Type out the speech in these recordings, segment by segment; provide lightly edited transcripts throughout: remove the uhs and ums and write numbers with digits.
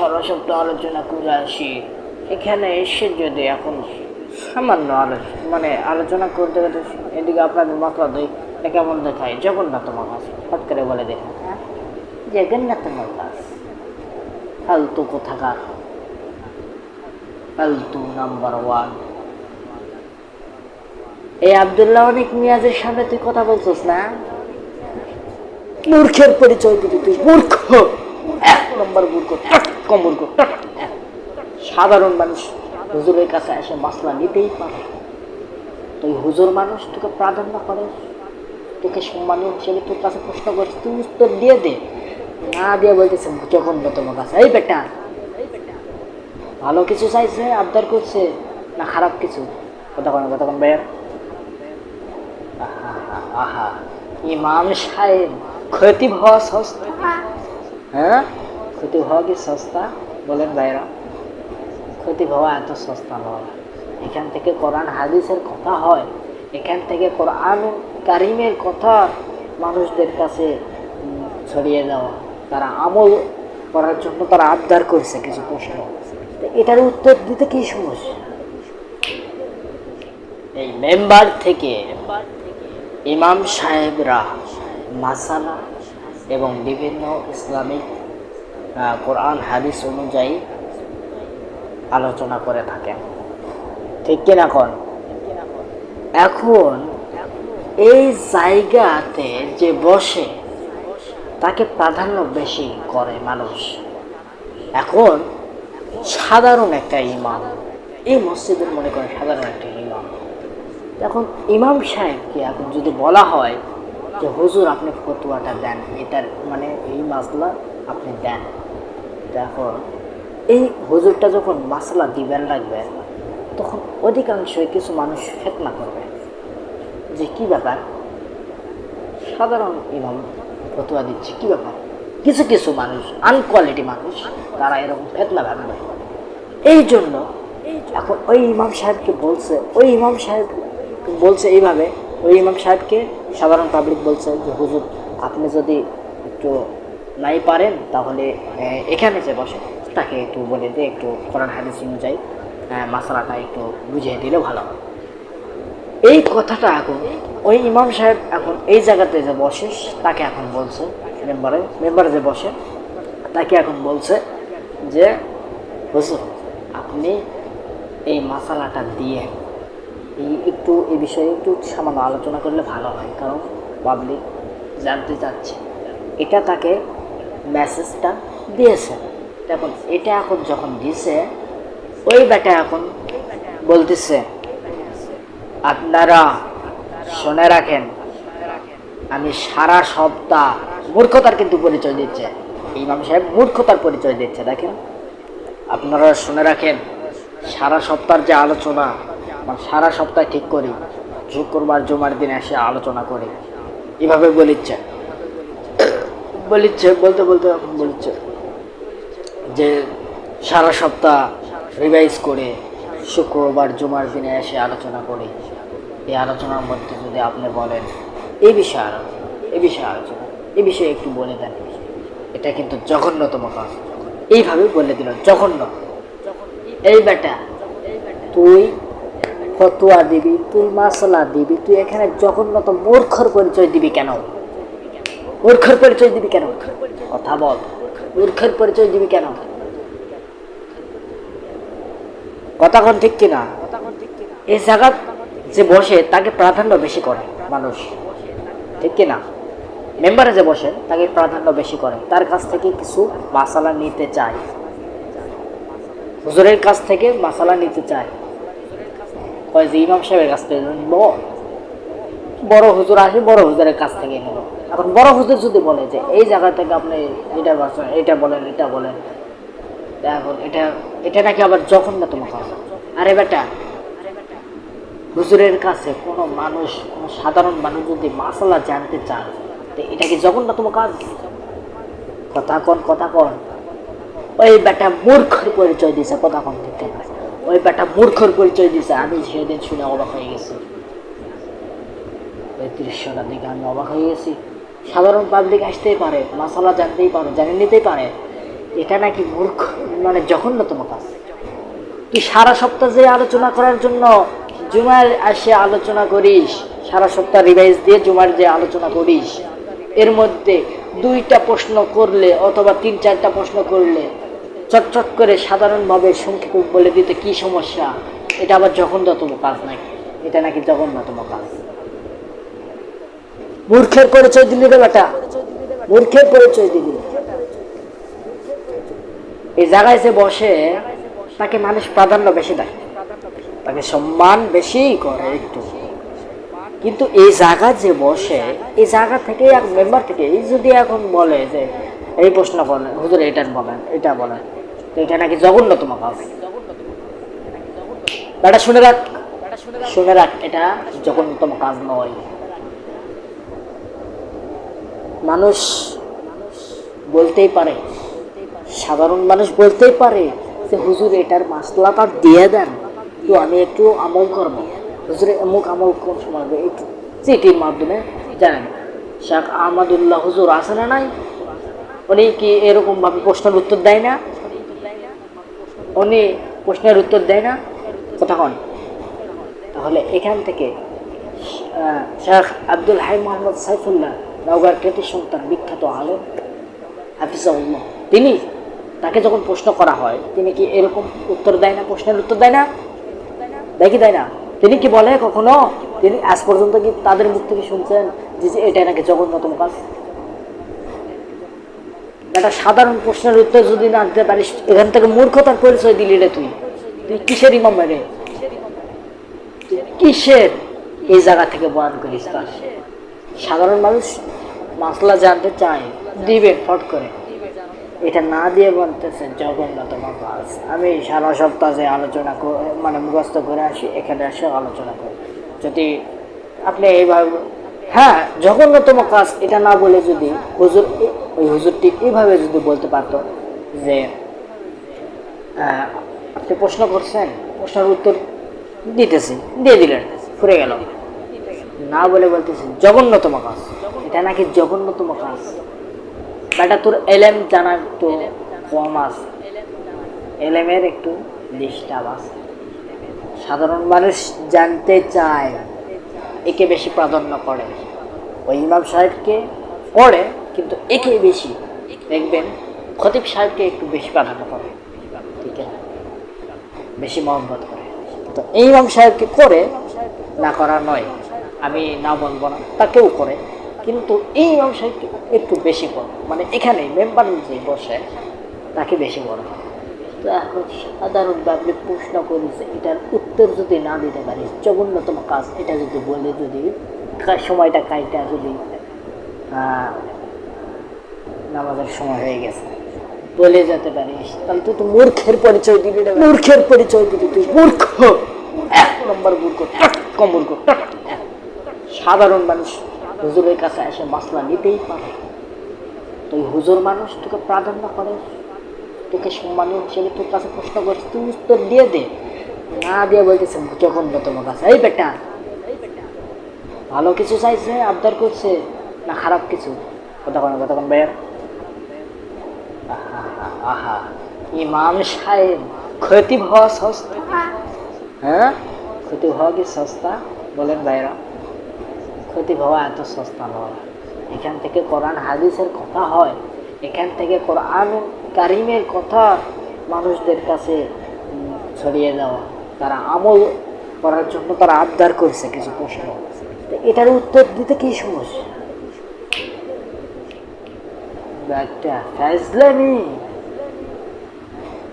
সারা সপ্তাহ আলোচনা করে আসি, এখানে এসে যদি এখন সামান্য আলোচনা করতে করতে এদিকে আপনাদের মাথা দিই, এটা কেমন দেখায়? জগন্নাথ মহাকাশ হট করে বলে দেখেন, হ্যাঁ জগন্নাথ মহাকাশ ফালতু কোথাকার, ফালতু নাম্বার ওয়ান। এই আব্দুল্লাহ অনেক মিয়াজের সামনে তুই কথা বলছিস না? মূর্খের পরিচয় দিবি তুই, মূর্খ, এক নম্বর মূর্খ, মূর্খ। সাধারণ মানুষ হুজুরের কাছে এসে মাসলা নিতেই পারে, তুই হুজুর মানুষ, তোকে প্রাধান্য করে, তোকে সম্মানীয় হিসেবে তোর কাছে প্রশ্ন করছে, তুই উত্তর দিয়ে দে। না দিয়ে বলতেছে জঘন্যতম কাছে। এই বেটা, ভালো কিছু চাইছে, আবদার করছে, না খারাপ কিছু? কতক্ষণ ভাইয়া? আহা, ইমাম সাহেব, ক্ষতি হওয়া সস্তা? হ্যাঁ, ক্ষতি হওয়া কি সস্তা বলেন ভাইরা? ক্ষতি হওয়া এত সস্তা নয়। এখান থেকে কোরআন হাদিসের কথা হয়, এখান থেকে কোরআন কারিমের কথা মানুষদের কাছে ছড়িয়ে দেওয়া, তারা আমল করার জন্য তারা আবদার করছে কিছু প্রশ্ন, এটার উত্তর দিতে কি সমস্যা? এই মেম্বার থেকে ইমাম সাহেবরা মাসালা এবং বিভিন্ন ইসলামিক কোরআন হাদিস অনুযায়ী আলোচনা করে থাকেন, ঠিক কিনা কোন? এখন এই জায়গাতে যে বসে তাকে প্রাধান্য বেশি করে মানুষ। এখন সাধারণ একটা ইমাম, এই মসজিদের মনে করেন সাধারণ একটা ইমাম, এখন ইমাম সাহেবকে এখন যদি বলা হয় যে হুজুর আপনি ফতোয়াটা দেন, এটার এই মাসলা আপনি দেন, এখন এই হুজুরটা যখন মাসলা দিবেন রাখবেন, তখন অধিকাংশই কিছু মানুষ ফিতনা করবে যে কি ব্যাপার, সাধারণ ইমাম ফতোয়া দিচ্ছে, কি ব্যাপার? কিছু কিছু মানুষ, আনকোয়ালিটি মানুষ, তারা এরকম ফিতনা ভাববে। এই জন্য এখন ওই ইমাম সাহেবকে বলছে, ওই ইমাম সাহেব বলছে এইভাবে, ওই ইমাম সাহেবকে সাধারণ পাবলিক বলছে যে হুজুর আপনি যদি একটু নাই পারেন তাহলে এখানে যে বসে তাকে একটু বলে দিয়ে একটু কোরআন হাদিস অনুযায়ী মাসালাটা একটু বুঝিয়ে দিলে ভালো হয়। এই কথাটা এখন ওই ইমাম সাহেব এখন এই জায়গাতে যে বসে তাকে এখন বলছে, মেম্বারে যে বসে তাকে এখন বলছে যে হুজুর আপনি এই মাসালাটা দিয়ে এই বিষয়ে একটু সামান্য আলোচনা করলে ভালো হয়, কারণ পাবলিক জানতে চাচ্ছে। এটা তাকে মেসেজটা দিয়েছে। এখন এটা এখন যখন দিছে, ওই বেটা এখন বলতেছে আপনারা শুনে রাখেন, আমি সারা সপ্তাহ, মূর্খতার কিন্তু পরিচয় দিচ্ছে ইমাম সাহেব, মূর্খতার পরিচয় দিচ্ছে। দেখেন, আপনারা শুনে রাখেন, সারা সপ্তাহের যে আলোচনা, সারা সপ্তাহে ঠিক করি, শুক্রবার জুমার দিন এসে আলোচনা করি, এভাবে বলিচ্ছে বলতে বলতে এখন বলিচ্ছে যে সারা সপ্তাহ রিভাইজ করে শুক্রবার জুমার দিনে এসে আলোচনা করি, এই আলোচনার মধ্যে যদি আপনি বলেন এই বিষয়ে আলোচনা, এই বিষয়ে একটু বলে দেন, এটা কিন্তু জঘন্যতম কাজ। এইভাবে বলে দিল জঘন্য। এই বেটা, তুই ফতোয়া দিবি, তুই মাসলা দিবি, তুই এখানে জঘন্যতম মূর্খর পরিচয় দিবি কেন? মূর্খের পরিচয় দিবি কেন? কথা বল, মূর্খের পরিচয় দিবি কেন? কথা কোন ঠিক কিনা? এই জায়গা যে বসে তাকে প্রাধান্য বেশি করে মানুষ, ঠিক কিনা? মেম্বারে যে বসে তাকে প্রাধান্য বেশি করে, তার কাছ থেকে কিছু মাসালা নিতে চায়, হুজুরের কাছ থেকে মাসালা নিতে চায়, কয় যে ইমাম সাহেবের কাছ থেকে বড় হুজুর আসে, বড় হুজুরের কাছ থেকে নিল। এখন বড় হুজুর যদি বলে যে এই জায়গা থেকে আপনি এটা বলেন, এখন এটা নাকি আবার জঘন্যতম কাজ। আরে বেটা, হুজুরের কাছে কোনো সাধারণ মানুষ যদি মাসালা জানতে চায়, তো এটা কি জঘন্যতম কাজ? কথা কন। ওই বেটা মূর্খের পরিচয় দিছে, কথা কন ঠিক না? ওই বেটা মূর্খর পরিচয় দিছে। আমি সেদিন শুনে অবাক হয়ে গেছি, ওই দৃশ্যটা দিকে আমি অবাক হয়ে গেছি। সাধারণ পাবলিক আসতেই পারে, মাসালা জানতেই পারে, জানিয়ে নিতেই পারে, এটা নাকি মূর্খ, মানে জঘন্যতম কাজ। তুই সারা সপ্তাহ যে আলোচনা করার জন্য জুমার আসে আলোচনা করিস, সারা সপ্তাহ রিভাইজ দিয়ে জুমার যে আলোচনা করিস, এর মধ্যে 2টা প্রশ্ন করলে অথবা 3-4টা প্রশ্ন করলে চটচট করে সাধারণভাবে সংক্ষেপে বলে দিতে কি সমস্যা? এটা আবার জঘন্যতম কাজ নাকি? এটা নাকি জঘন্যতম কাজ। মূর্খের পরিচয় দিলি রে বেটা, মূর্খের পরিচয় দিলি। এই জায়গায় যে বসে তাকে মানুষ প্রাধান্য বেশি দেয়, তাকে সম্মান বেশি করে একটু, কিন্তু এই জায়গা যে বসে, এই জায়গা থেকে এক মেম্বার থেকে এই যদি এখন বলে যে এই প্রশ্ন করেন হুজুর এটা বলেন, এটা বলেন, তো এটা নাকি জঘন্যতম কাজ। বেটা শুনে রাখ, শুনে রাখ, এটা জঘন্যতম কাজ নয়। মানুষ বলতেই পারে, সাধারণ মানুষ বলতেই পারে যে হুজুর এটার মাসলাটা দিয়ে দেন, তো আমি একটু আমল করবো। হুজুরে অমুক আমল কোন সময় একটু চিঠির মাধ্যমে জানেন। শেখ আহমদুল্লাহ হুজুর আছে না নাই? উনি কি এরকম ভাবে প্রশ্নের উত্তর দেয় না? উনি প্রশ্নের উত্তর দেয় না কতক্ষণ? তাহলে এখান থেকে শেখ আব্দুল হাই মোহাম্মদ সাইফুল্লাহ, নওগাঁর কৃতি সন্তান, বিখ্যাত আলেম হাফিজাহুল্লাহ, তিনি, তাকে যখন প্রশ্ন করা হয় তিনি কি এরকম উত্তর দেয় না? প্রশ্নের উত্তর দেয় না? দেখি দেয় না? তিনি কি বলে কখনো? তিনি আজ পর্যন্ত কি তাদের মুখ থেকে শুনছেন যে এটা নাকি জঘন্যতম কাজ? একটা সাধারণ প্রশ্নের উত্তর যদি না দিতে পারিস, এখান থেকে মূর্খতার পরিচয় দিলি রে তুই। তুই কিসের ইমাম রে? কিসের এই জায়গা থেকে বয়ান করিস? তার সাধারণ মানুষ মাসলা জানতে চায়, দিবে ফট করে, এটা না দিয়ে বলতেছেন জঘন্যতম কাজ। আমি সারা সপ্তাহ যে আলোচনা মানে মুখস্থ করে আসি, এখানে এসে আলোচনা করি। যদি আপনি এইভাবে, হ্যাঁ জঘন্যতম কাজ এটা না বলে যদি হুজুর, ওই হুজুরটি এইভাবে যদি বলতে পারতো যে আপনি প্রশ্ন করছেন, প্রশ্নের উত্তর দিতেছি, দিয়ে দিলেন, ফুরে গেল, না বলে বলতেছেন জঘন্যতম কাজ, এটা নাকি জঘন্যতম কাজ। বেটা তোর এলেম জানার তো কম আছে, এলেমের একটু ডিস্টার্ব আছে। সাধারণ মানুষ জানতে চায়, একে বেশি প্রাধান্য করে। ওই ইমাম সাহেবকে পড়ে, কিন্তু একে বেশি দেখবেন খতিব সাহেবকে একটু বেশি প্রাধান্য করে, ঠিক আছে, বেশি মহব্বত করে। তো এই ইমাম সাহেবকে করে না করা নয়, আমি না বলবো না, তাকেও করে, কিন্তু এই ইমাম সাহেবকে একটু বেশি করে, মানে এখানে মেম্বার যে বসে তাকে বেশি বড়। তো এখন সাধারণভাবে প্রশ্ন করেছে, এটার উত্তর যদি না দিতে পারিস জঘন্যতম কাজ, এটা যদি বলে যদি সময়টা কাইটা যদি নামাজের সময় হয়ে গেছে বলে যেতে পারিস, তাহলে তুই তো মূর্খের পরিচয় দিবি, মূর্খের পরিচয় দিবি, তুই মূর্খ, 1 নম্বর মূর্খ, কম মূর্খ। সাধারণ মানুষ হুজুরের কাছে এসে মাসলা নিতেই পারে, তো হুজুর মানুষ তোকে প্রাধান্য করে, তোকে সম্মানীয় হিসেবে তোর কাছে প্রশ্ন করছে, তুই উত্তর দিয়ে দে, না দিয়ে বলতেছে জঘন্যতম কাছে। এই বেটা ভালো কিছু চাইছে, আবদার করছে, না খারাপ কিছু? কতক্ষণ ভাইয়ার, আহা, ইমাম সাহেব, খতিব হওয়া সস্তা? হ্যাঁ, খতিব হওয়া কি সস্তা বলেন ভাইরা? খতিব হওয়া এত সস্তা নয়। এখান থেকে কোরআন হাদিসের কথা হয়, এখান থেকে কোরআন কারিমের কথা মানুষদের কাছে ছড়িয়ে দেওয়া, তারা আমল করার জন্য তারা আবদার করছে কিছু প্রশ্ন, এটার উত্তর দিতে কি সমস্যা?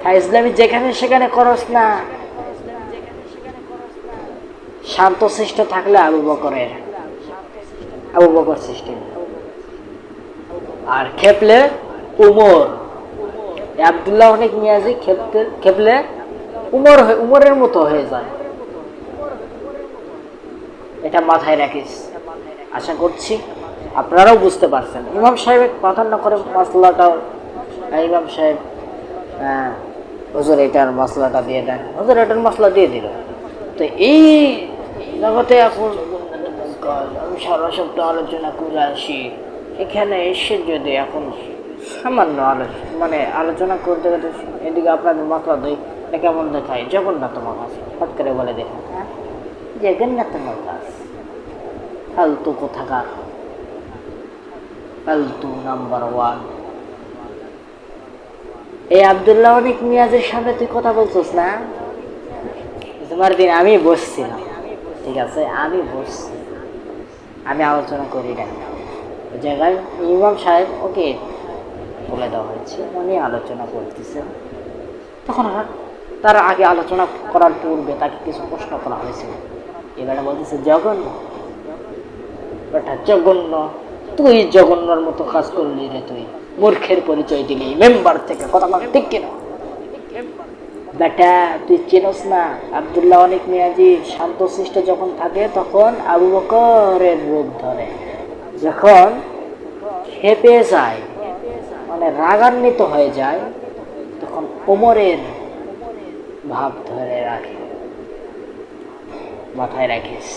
ফাইজলামি যেখানে সেখানে করস না। শান্ত সৃষ্ট থাকলে আবু বকর সিস্টেম, আর খেপলে উমর, আব্দুল্লাহ অনেক মিয়াজি খেপলে উমরের মতো হয়ে যায়। এটা মাথায় রাখিস, আশা করছি আপনারাও বুঝতে পারছেন। ইমাম সাহেবের প্রাধান্য করে মশলাটাও, ইমাম সাহেব হুজুর এটার মশলাটা দিয়ে দেন, হুজুর এটার মশলা দিয়ে দিল। তো এই জগতে এখন আমি সারা সপ্তাহ আলোচনা করে আসি, এখানে এসে যদি এখন সামান্য মানে আলোচনা করতে করতে এদিকে আপনাদের মাথা দিই এটা কেমন দেখায় জগন্নাথ মহাকাশ হঠাৎ করে বলে দেখুন হ্যাঁ জগন্নাথ মহাকাশ ফালতু কোথাকার ফালতু নাম্বার ওয়ান। এই আব্দুল্লাহ অনেক মিয়াজের সামনে তুই কথা বলছিস না? তোমার দিন আমি বসছিলাম, ঠিক আছে, আমি বসছি, আমি আলোচনা করি না ওই জায়গায় ইমাম সাহেব ওকে বলে দেওয়া হয়েছে উনি আলোচনা করতেছেন। তখন তার আগে আলোচনা করার পূর্বে তাকে কিছু প্রশ্ন করা হয়েছিল। এবারে বলতেছে জঘন্য, বেটা জঘন্য, তুই জঘন্যর মতো কাজ করলি রে, তুই মূর্খের পরিচয় দিলি মেম্বার থেকে, কথা বল ঠিক কিনা? বেটা তুই চেনস না আব্দুল্লাহ অনেক মিয়াজি শান্তশিষ্ট যখন থাকে তখন আবু বকরের রূপ ধরে, যখন খেপে যায় মানে রাগান্বিত হয়ে যায় তখন ওমরের ভাব ধরে রাখে, মাথায় রাখিস।